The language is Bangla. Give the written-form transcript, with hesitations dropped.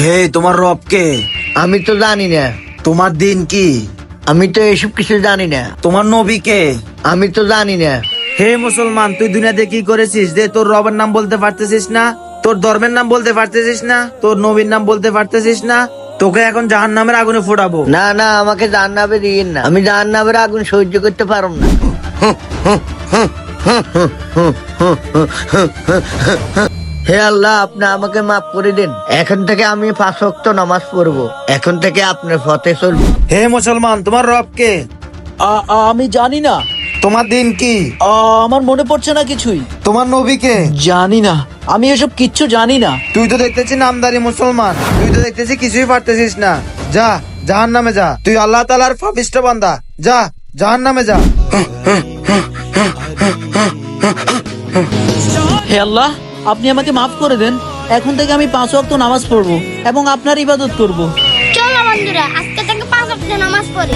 হে তোমার রব কে? আমি তো জানি না। তোমার দিন কি? আমি তো এসব কিছু জানি না। তোমার নবী কে? আমি তো জানি না। হে মুসলমান, তুই দুনিয়াতে কি করেছিস যে তোর রবের নাম বলতে পারতেছিস না, তোর ধর্মের নাম বলতে পারতেছিস না, তোর নবীর নাম বলতে পারতেছিস না? তোকে এখন জাহান্নামের আগুনে ফোড়াবো। না না, আমাকে জাহান্নামে দিয়েন না। আমি জাহান্নামের আগুন সহ্য করতে পারব না। হে আল্লাহ, আপনি আমাকে মাফ করে দিন। এখন থেকে আমি 5 ওয়াক্ত নামাজ পড়বো। এখন থেকে আপনার পথে চলবো। হে মুসলমান, তোমার রব কে? আমি জানি না। তোমার দিন কি? আমার মনে পড়ছে না কিছুই। তোমার নবী কে? জানি না, আমি এসব কিচ্ছু জানি না। তুই তো দেখতেছি নামদারি মুসলমান, তুই তো দেখতেছি কিছুই পারতেছিস না। যা জাহান্নামে যা, তুই আল্লাহ তাআলার পাপিষ্ঠ বান্দা। যা জাহান্নামে যা। হে আল্লাহ, আপনি আমাকে মাফ করে দেন। এখন থেকে আমি 5 ওয়াক্ত নামাজ পড়বো এবং আপনার ইবাদত করব। চলো বন্ধুরা, আজকে থেকে 5 ওয়াক্ত নামাজ পড়ি।